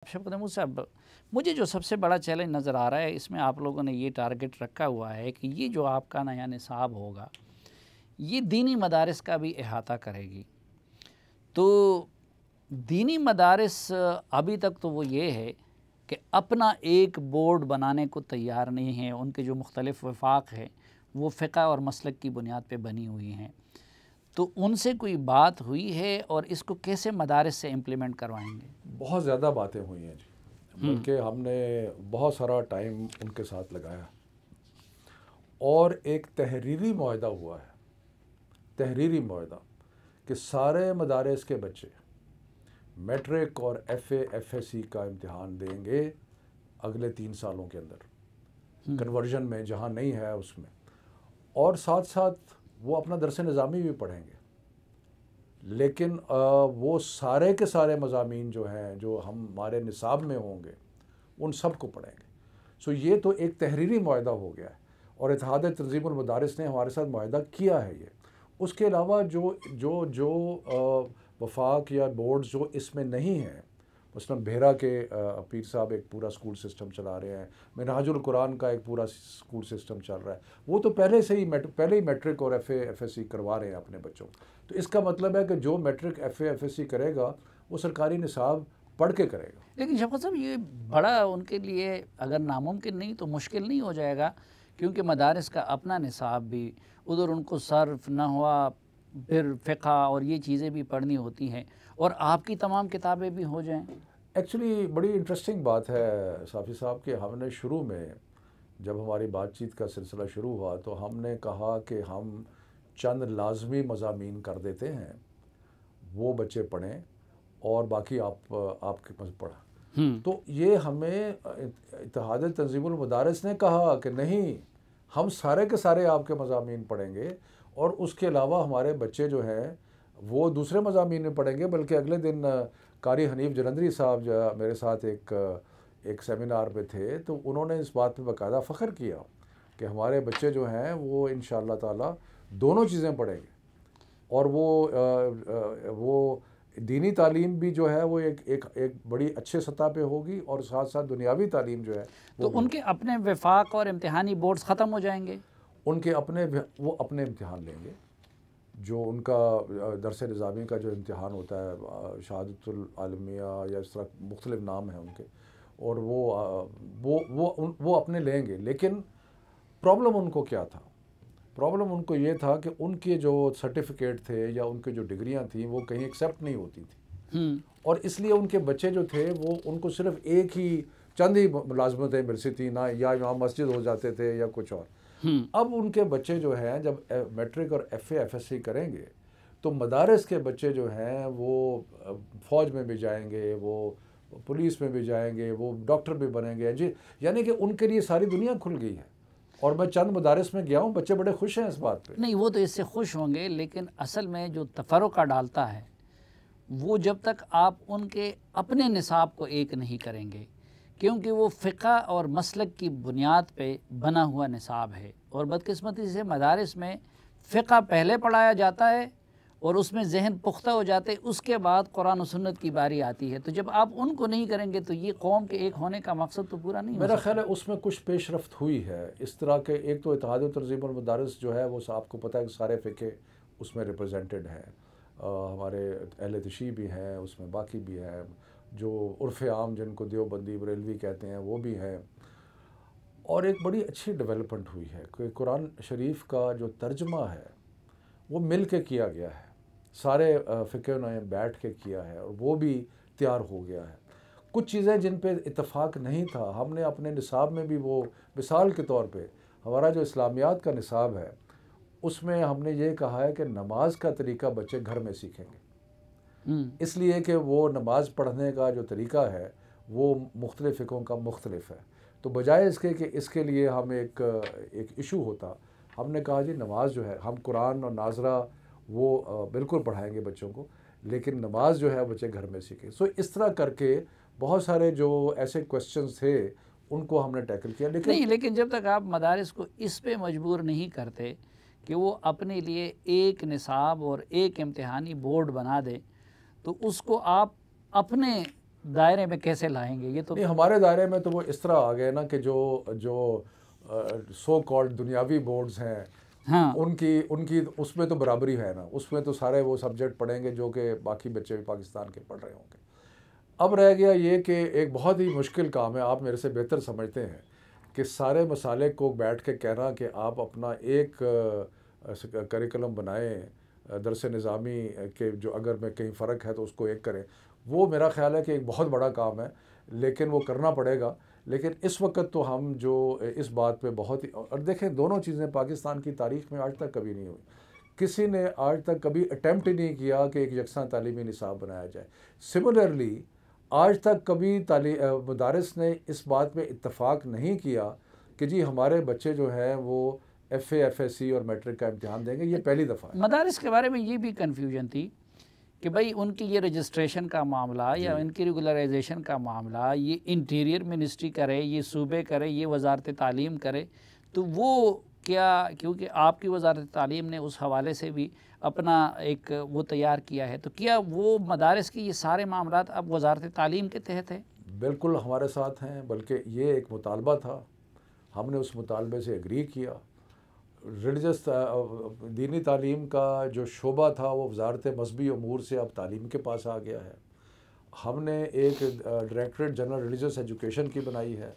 शफ़क़त महमूद साहब, मुझे जो सबसे बड़ा चैलेंज नज़र आ रहा है, इसमें आप लोगों ने ये टारगेट रखा हुआ है कि ये जो आपका नया निसाब होगा, ये दीनी मदारिस का भी अहाता करेगी। तो दीनी मदारिस अभी तक तो वो ये है कि अपना एक बोर्ड बनाने को तैयार नहीं है। उनके जो मुख्तलिफ़ वफ़ाक़ है वो फ़िक़्ह और मसलक की बुनियाद पे बनी हुई हैं। तो उनसे कोई बात हुई है और इसको कैसे मदारिस से इम्प्लीमेंट करवाएंगे? बहुत ज़्यादा बातें हुई हैं जी, बल्कि हमने बहुत सारा टाइम उनके साथ लगाया और एक तहरीरी मुआहदा हुआ है, तहरीरी मुआहदा कि सारे मदारिस के बच्चे मैट्रिक और FA FSC का इम्तिहान देंगे अगले 3 सालों के अंदर, कन्वर्जन में जहाँ नहीं है उसमें, और साथ साथ वो अपना दरस निज़ामी भी पढ़ेंगे। लेकिन वो सारे के सारे मज़ामीन जो हैं जो हमारे निसाब में होंगे उन सब को पढ़ेंगे। सो ये तो एक तहरीरी मुआहदा हो गया है और इत्तेहाद तंज़ीमुल मदारिस ने हमारे साथ मुआहदा किया है ये। उसके अलावा जो जो जो वफाक या बोर्ड जो इसमें नहीं हैं, मसलन बेहरा के पीर साहब एक पूरा स्कूल सिस्टम चला रहे हैं, मिनहाजुल कुरान का एक पूरा स्कूल सिस्टम चल रहा है, वो तो पहले ही मैट्रिक और FA FSC करवा रहे हैं अपने बच्चों। तो इसका मतलब है कि जो मैट्रिक FA FSC करेगा वो सरकारी निसाब पढ़ के करेगा। लेकिन शफ़क़त साहब, ये बड़ा उनके लिए अगर नामुमकिन नहीं तो मुश्किल नहीं हो जाएगा, क्योंकि मदारिस का अपना निसाब भी, उधर उनको सर्फ नहवा फिर फ़िक़्ह और ये चीज़ें भी पढ़नी होती हैं और आपकी तमाम किताबें भी हो जाएँ। एक्चुअली बड़ी इंटरेस्टिंग बात है साफ़ी साहब कि हमने शुरू में जब हमारी बातचीत का सिलसिला शुरू हुआ तो हमने कहा कि हम चंद लाजमी मज़ामीन कर देते हैं, वो बच्चे पढ़ें और बाकी आपके पास पढ़ा। तो ये हमें इत्तेहाद तंज़ीमुल मदारिस ने कहा कि नहीं, हम सारे के सारे आपके मज़ामीन पढ़ेंगे और उसके अलावा हमारे बच्चे जो हैं वो दूसरे मज़ामीन में पढ़ेंगे। बल्कि अगले दिन कारी हनीफ जलंधरी साहब जो मेरे साथ एक सेमिनार पे थे, तो उन्होंने इस बात पे बाकायदा फ़ख्र किया कि हमारे बच्चे जो हैं वो इंशाअल्लाह ताला दोनों चीज़ें पढ़ेंगे और वो दीनी तालीम भी जो है वो एक बड़ी अच्छे सतह पे होगी और साथ साथ दुनियावी तालीम जो है तो उनके अपने वफ़ाक़ और इम्तिहानी बोर्ड्स ख़त्म हो जाएंगे। उनके वो अपने इम्तिहान लेंगे। जो उनका दरस निज़ामी का जो इम्तिहान होता है, शहादतुल आलमिया या इस तरह मुख्तलिफ़ नाम हैं उनके, और वो अपने लेंगे। लेकिन प्रॉब्लम उनको क्या था? प्रॉब्लम उनको ये था कि उनके जो सर्टिफिकेट थे या उनके जो डिग्रियां थी वो कहीं एक्सेप्ट नहीं होती थी और इसलिए उनके बच्चे जो थे वो उनको सिर्फ एक ही चंद ही मुलाजमतें मिलती थी ना, या यहाँ मस्जिद हो जाते थे या कुछ और। अब उनके बच्चे जो हैं जब मैट्रिक और FA FSC करेंगे तो मदारिस के बच्चे जो हैं वो फ़ौज में भी जाएंगे, वो पुलिस में भी जाएंगे, वो डॉक्टर भी बनेंगे जी। यानी कि उनके लिए सारी दुनिया खुल गई है। और मैं चंद मदारिस में गया हूँ, बच्चे बड़े खुश हैं इस बात पे। नहीं, वो तो इससे खुश होंगे, लेकिन असल में जो तफ़र्रुक़ा डालता है वो जब तक आप उनके अपने निसाब को एक नहीं करेंगे, क्योंकि वो फ़िक़्ह और मसलक की बुनियाद पे बना हुआ निसाब है। और बदकिस्मती से मदारिस में फ़िक़्ह पहले पढ़ाया जाता है और उसमें ज़हन पुख्ता हो जाते, उसके बाद कुरान और सुन्नत की बारी आती है। तो जब आप उनको नहीं करेंगे तो ये कौम के एक होने का मकसद तो पूरा नहीं हो मेरा सकता। ख्याल है उसमें कुछ पेशरफ्त हुई है इस तरह के। एक तो इत्तेहाद तंज़ीमुल मदारिस जो है वो आपको पता है कि सारे फ़िक़्ह उसमें रिप्रेजेंटेड हैं, हमारे अहले तशी भी हैं उसमें, बाकी भी हैं, जो उर्फ़ आम जिनको देवबंदी बरेलवी कहते हैं वो भी हैं। और एक बड़ी अच्छी डेवलपमेंट हुई है कि कुरान शरीफ का जो तर्जमा है वो मिल के किया गया है, सारे फ़िक़्ह ने बैठ के किया है और वो भी तैयार हो गया है। कुछ चीज़ें जिन पे इत्तफ़ाक़ नहीं था हमने अपने निसाब में भी, वो मिसाल के तौर पे हमारा जो इस्लामियात का निसाब है उसमें हमने ये कहा है कि नमाज का तरीका बच्चे घर में सीखेंगे, इसलिए कि वो नमाज़ पढ़ने का जो तरीका है वो मुख्तलिफ़ फ़िक़्हों का मुख्तलिफ है। तो बजाय इसके कि इसके लिए हम एक इशू होता, हमने कहा जी नमाज जो है हम कुरान और नाज़रा वो बिल्कुल पढ़ाएंगे बच्चों को, लेकिन नमाज जो है बच्चे घर में सीखें। सो इस तरह करके बहुत सारे जो ऐसे क्वेश्चंस थे उनको हमने टैकल किया। लेकिन जब तक आप मदारिस को इस पे मजबूर नहीं करते कि वो अपने लिए एक निसाब और एक इम्तिहानी बोर्ड बना दें, तो उसको आप अपने दायरे में कैसे लाएंगे? ये तो नहीं, हमारे दायरे में तो वो इस तरह आ गए ना कि जो सो कॉल्ड दुनियावी बोर्ड्स हैं, हाँ, उनकी उनकी उसमें तो बराबरी है ना, उसमें तो सारे वो सब्जेक्ट पढ़ेंगे जो कि बाकी बच्चे भी पाकिस्तान के पढ़ रहे होंगे। अब रह गया ये कि एक बहुत ही मुश्किल काम है, आप मेरे से बेहतर समझते हैं, कि सारे मसाले को बैठ के कहना कि आप अपना एक करिकुलम बनाएं दरस निज़ामी के, जो अगर में कहीं फ़र्क है तो उसको एक करें। वो मेरा ख़्याल है कि एक बहुत बड़ा काम है, लेकिन वो करना पड़ेगा। लेकिन इस वक्त तो हम जो इस बात पे बहुत ही, और देखें दोनों चीज़ें पाकिस्तान की तारीख़ में आज तक कभी नहीं हुई। किसी ने आज तक कभी अटैम्प्ट ही नहीं किया कि एक यकसा तालीमी निसाब बनाया जाए। सिमिलरली आज तक कभी मदारिस ने इस बात पे इत्तफ़ाक़ नहीं किया कि जी हमारे बच्चे जो हैं वो FA FSC और मैट्रिक का इम्तिहान देंगे। ये पहली दफ़ा है। मदारिस के बारे में ये भी कन्फ्यूजन थी कि भाई उनकी ये रजिस्ट्रेशन का मामला या इनकी रेगुलराइजेशन का मामला ये इंटीरियर मिनिस्ट्री करे, ये सूबे करे, ये वजारत तालीम करे, तो वो क्या, क्योंकि आपकी वजारत तालीम ने उस हवाले से भी अपना एक वो तैयार किया है, तो क्या वो मदारिस की ये सारे मामलात अब वजारत तालीम के तहत है? बिल्कुल हमारे साथ हैं, बल्कि ये एक मुतालबा था, हमने उस मुतालबे से एग्री किया। रिलीजस दीनी तालीम का जो शोबा था वो वजारत मजहबी अमूर से अब तालीम के पास आ गया है। हमने एक डायरेक्टरेट जनरल रिलीजियस एजुकेशन की बनाई है,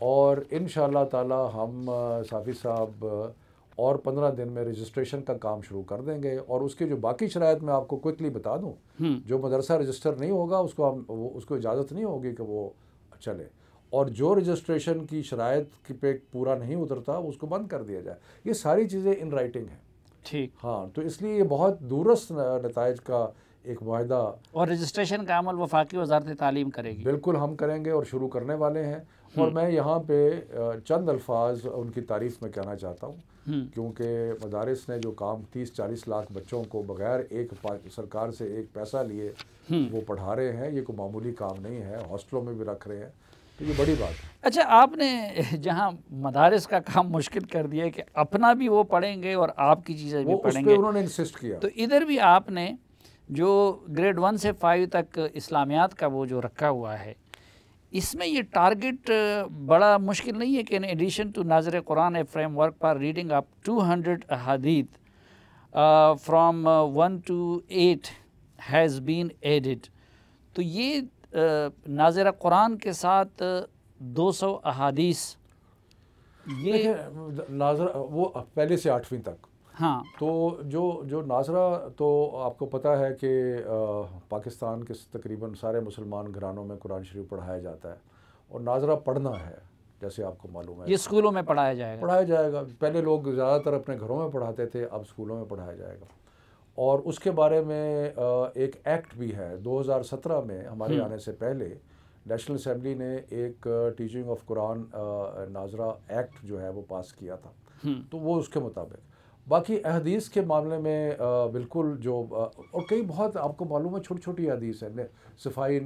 और इंशाअल्लाह ताला हम साफ़ी साहब और 15 दिन में रजिस्ट्रेशन का काम शुरू कर देंगे। और उसकी जो बाकी शराइत मैं आपको क्विकली बता दूं, जो मदरसा रजिस्टर नहीं होगा उसको इजाज़त नहीं होगी कि वो चले, और जो रजिस्ट्रेशन की शराइत पे पूरा नहीं उतरता उसको बंद कर दिया जाए। ये सारी चीज़ें इन राइटिंग हैं। ठीक। हाँ, तो इसलिए ये बहुत दूरस्त नताइज का एक वायदा, और रजिस्ट्रेशन का अमल वफाकी वजारत तालीम करेगी। बिल्कुल हम करेंगे और शुरू करने वाले हैं। और मैं यहाँ पे चंद अल्फाज उनकी तारीफ़ में कहना चाहता हूँ, क्योंकि मदारिस ने जो काम 30-40 लाख बच्चों को बग़ैर एक सरकार से एक पैसा लिए वो पढ़ा रहे हैं, ये कोई मामूली काम नहीं है, हॉस्टलों में भी रख रहे हैं, तो ये बड़ी बात है। अच्छा, आपने जहाँ मदारिस का काम मुश्किल कर दिया है कि अपना भी वो पढ़ेंगे और आपकी चीज़ें भी पढ़ेंगे, उस पे उन्होंने इंसिस्ट किया। तो इधर भी आपने जो ग्रेड 1 से 5 तक इस्लामियात का वो जो रखा हुआ है, इसमें ये टारगेट बड़ा मुश्किल नहीं है कि इन एडिशन टू नाज़र कुरान a framework for reading up 200 अहादीथ from 1 to 8 has been added, तो ये नाज़र कुरान के साथ 200 अहादीस, ये नाज़रा वो पहले से 8वीं तक। हाँ, तो जो नाज़रा, तो आपको पता है कि पाकिस्तान के तकरीबन सारे मुसलमान घरानों में कुरान शरीफ पढ़ाया जाता है, और नाज़रा पढ़ना है, जैसे आपको मालूम है, ये स्कूलों में पढ़ाया जाएगा। पहले लोग ज़्यादातर अपने घरों में पढ़ाते थे, अब स्कूलों में पढ़ाया जाएगा। और उसके बारे में एक एक्ट भी है। 2017 में हमारे आने से पहले नेशनल असेंबली ने एक टीचिंग ऑफ कुरान नाज़रा एक्ट जो है वो पास किया था, तो वो उसके मुताबिक। बाकी अहदीस के मामले में बिल्कुल जो और कई बहुत आपको मालूम है छोटी छोटी अहदीस है, सफ़ाई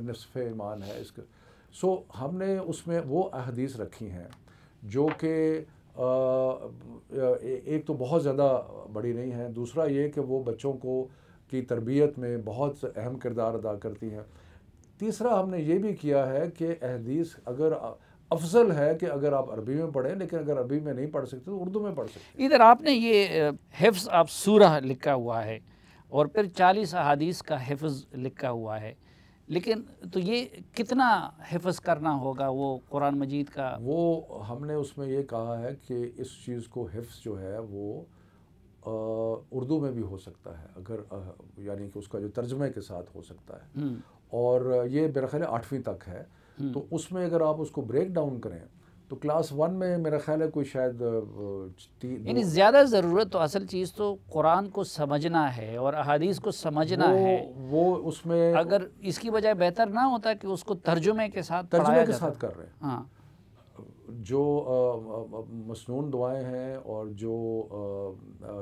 निस्फ़ ईमान है इसका, सो हमने उसमें वो अहदीस रखी हैं जो कि एक तो बहुत ज़्यादा बड़ी नहीं है, दूसरा ये कि वो बच्चों को की तरबियत में बहुत अहम किरदार अदा करती हैं। तीसरा हमने ये भी किया है कि अहदीस अगर अफजल है कि अगर आप अरबी में पढ़ें, लेकिन अगर अरबी में नहीं पढ़ सकते तो उर्दू में पढ़ सकते। इधर आपने ये हिफ्ज़ ऑफ सूरह लिखा हुआ है और फिर 40 अहादीस का हिफ्ज़ लिखा हुआ है, लेकिन तो ये कितना हिफ्ज़ करना होगा वो कुरान मजीद का? वो हमने उसमें ये कहा है कि इस चीज़ को हिफ्ज़ जो है वो उर्दू में भी हो सकता है, अगर यानी कि उसका जो तर्जमे के साथ हो सकता है, और ये मेरा ख्याल है 8वीं तक है। तो उसमें अगर आप उसको ब्रेक डाउन करें तो क्लास 1 में मेरा ख्याल है कोई शायद यानी ज़्यादा ज़रूरत तो असल चीज़ तो कुरान को समझना है और अहादीस को समझना है, वो उसमें अगर इसकी बजाय बेहतर ना होता कि उसको तर्जुमे के साथ कर रहे हैं। हाँ, जो मसनून दुआएं हैं और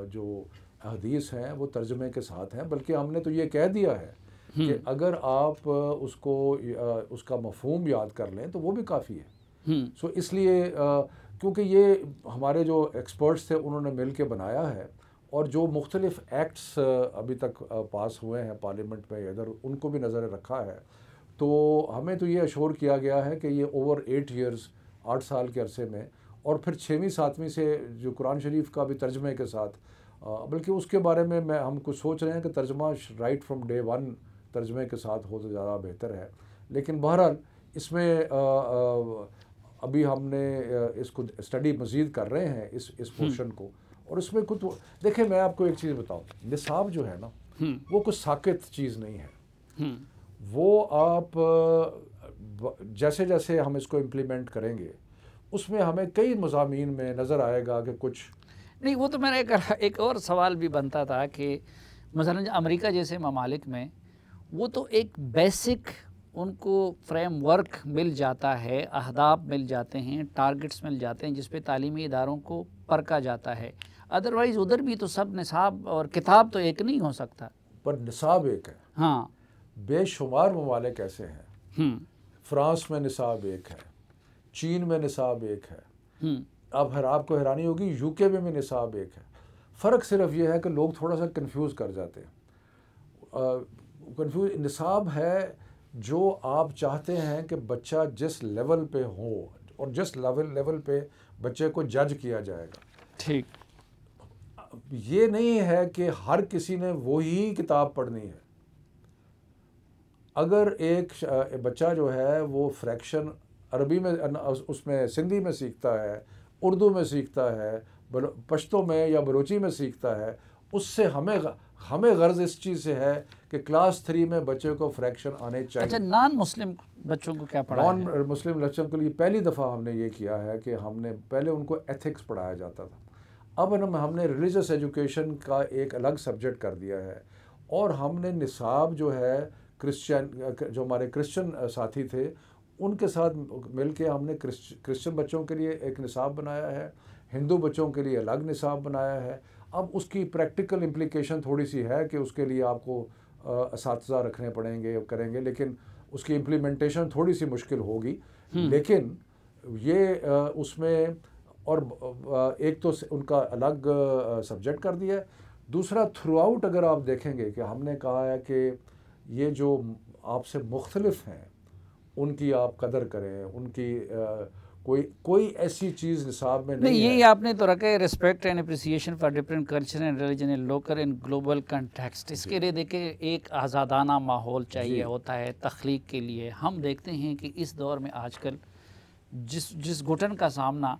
जो अहदीस हैं वो तर्जुमे के साथ हैं, बल्कि हमने तो ये कह दिया है कि अगर आप उसका मफ़हूम याद कर लें तो वो भी काफ़ी है। सो इसलिए क्योंकि ये हमारे जो एक्सपर्ट्स थे उन्होंने मिल के बनाया है, और जो मुख्तलिफ़ एक्ट्स अभी तक पास हुए हैं पार्लियामेंट में इधर, उनको भी नज़र रखा है। तो हमें तो ये अश्योर किया गया है कि ये ओवर 8 ईयर्स 8 साल के अरसे में, और फिर 6वीं 7वीं से जो कुरान शरीफ का भी तर्जमे के साथ, बल्कि उसके बारे में हम कुछ सोच रहे हैं कि तर्जमा राइट फ्रॉम डे 1 तर्जमे के साथ हो तो ज़्यादा बेहतर है। लेकिन बहरहाल इसमें अभी हमने इसको स्टडी मज़ीद कर रहे हैं इस पोर्शन को, और इसमें कुछ देखें, मैं आपको एक चीज़ बताऊँ, निसाब जो है ना वो कुछ साकित चीज़ नहीं है। वो आप जैसे जैसे हम इसको इम्प्लीमेंट करेंगे उसमें हमें कई मज़ामीन में नज़र आएगा कि कुछ नहीं। वो तो मेरा एक और सवाल भी बनता था कि मसलन अमेरिका जैसे ममालिक में वो तो एक बेसिक उनको फ्रेमवर्क मिल जाता है, अहदाफ मिल जाते हैं, टारगेट्स मिल जाते हैं जिस पे तालीमी इदारों को परखा जाता है। अदरवाइज़ उधर भी तो सब निसाब और किताब तो एक नहीं हो सकता। पर निसाब एक है। हाँ, बेशुमार ममालिक ऐसे हैं। फ्रांस में निसाब एक है, चीन में निसाब एक है, अब आपको हैरानी होगी यूके में भी निसाब एक है। फ़र्क सिर्फ ये है कि लोग थोड़ा सा कंफ्यूज कर जाते हैं। निसाब है जो आप चाहते हैं कि बच्चा जिस लेवल पे हो और जिस लेवल पे बच्चे को जज किया जाएगा। ठीक। ये नहीं है कि हर किसी ने वही किताब पढ़नी है। अगर एक बच्चा जो है वो फ्रैक्शन अरबी में, उसमें सिंधी में सीखता है, उर्दू में सीखता है, पश्तो में या बलोची में सीखता है, उससे हमें गर्ज इस चीज़ से है कि क्लास 3 में बच्चे को फ्रैक्शन आने चाहिए। अच्छा, नॉन मुस्लिम बच्चों को क्या पढ़ाया? नॉन मुस्लिम बच्चों के लिए पहली दफ़ा हमने ये किया है कि हमने पहले उनको एथिक्स पढ़ाया जाता था, अब हमने रिलीजियस एजुकेशन का एक अलग सब्जेक्ट कर दिया है, और हमने निसाब जो है क्रिश्चियन, जो हमारे क्रिश्चियन साथी थे उनके साथ मिलके हमने क्रिश्चियन बच्चों के लिए एक निसाब बनाया है, हिंदू बच्चों के लिए अलग निसाब बनाया है। अब उसकी प्रैक्टिकल इम्प्लीकेशन थोड़ी सी है कि उसके लिए आपको असातिज़ा रखने पड़ेंगे, करेंगे, लेकिन उसकी इम्प्लीमेंटेशन थोड़ी सी मुश्किल होगी। लेकिन ये उसमें और एक तो उनका अलग सब्जेक्ट कर दिया है। दूसरा, थ्रू आउट अगर आप देखेंगे कि हमने कहा है कि ये जो आपसे मुख्तलिफ हैं उनकी आप कदर करें, उनकी कोई ऐसी चीज़ निसाब में नहीं है। यही आपने तो रखा है, respect and appreciation for different culture and religion in local and global context. इसके लिए देखिए एक आज़ादाना माहौल चाहिए होता है तख्लीक के लिए। हम देखते हैं कि इस दौर में आजकल जिस घुटन का सामना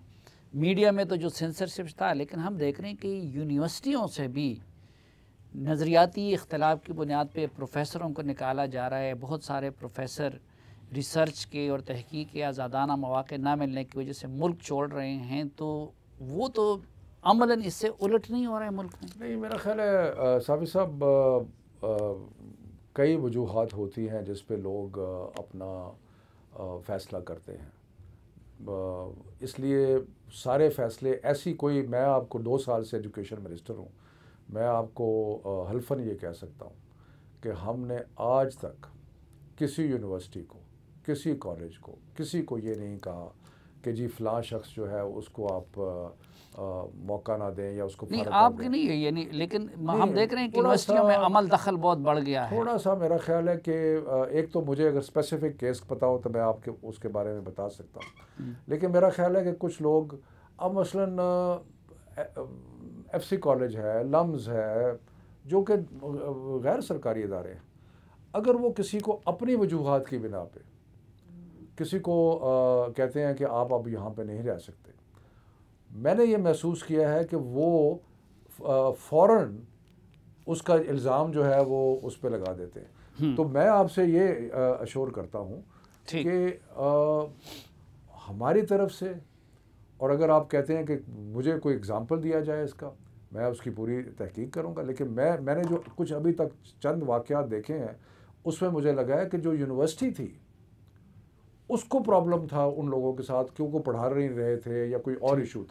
मीडिया में तो जो सेंसरशिप था, लेकिन हम देख रहे हैं कि यूनिवर्सिटियों से भी नज़रियाती इख्तलाफ की बुनियाद पे प्रोफेसरों को निकाला जा रहा है। बहुत सारे प्रोफेसर रिसर्च के और तहकीक के आज़ादाना मौक़े ना मिलने की वजह से मुल्क छोड़ रहे हैं, तो वो तो अमलन इससे उलट नहीं हो रहा है मुल्क में। नहीं, मेरा ख्याल है साबिर साहब, कई वजूहात होती हैं जिस पे लोग अपना फ़ैसला करते हैं। इसलिए सारे फ़ैसले ऐसी कोई, मैं आपको 2 साल से एजुकेशन मिनिस्टर हूँ, मैं आपको हल्फन ये कह सकता हूँ कि हमने आज तक किसी यूनिवर्सिटी को, किसी कॉलेज को, किसी को ये नहीं कहा कि जी फ़लाँ शख्स जो है उसको आप मौका ना दें या उसको नहीं, आपकी नहीं है ये नहीं, लेकिन हम देख रहे हैं कि यूनिवर्सिटियों में अमल दखल बहुत बढ़ गया है। थोड़ा सा मेरा ख्याल है कि एक तो मुझे अगर स्पेसिफिक केस पता हो तो मैं आपके उसके बारे में बता सकता हूँ, लेकिन मेरा ख्याल है कि कुछ लोग, अब मसलन FC कॉलेज है, लम्स है, जो कि गैर सरकारी इदारे हैं, अगर वो किसी को अपनी वजूहात की बिना पे किसी को कहते हैं कि आप अब यहाँ पे नहीं रह सकते, मैंने ये महसूस किया है कि वो फ़ौरन उसका इल्ज़ाम जो है वो उस पे लगा देते हैं। तो मैं आपसे ये अश्योर करता हूँ कि हमारी तरफ से, और अगर आप कहते हैं कि मुझे कोई एग्ज़ाम्पल दिया जाए इसका, मैं उसकी पूरी तहकीक करूँगा, लेकिन मैंने जो कुछ अभी तक चंद वाक़यात देखे हैं उसमें मुझे लगा है कि जो यूनिवर्सिटी थी उसको प्रॉब्लम था उन लोगों के साथ, क्योंकि पढ़ा नहीं रहे थे या कोई और इशू था।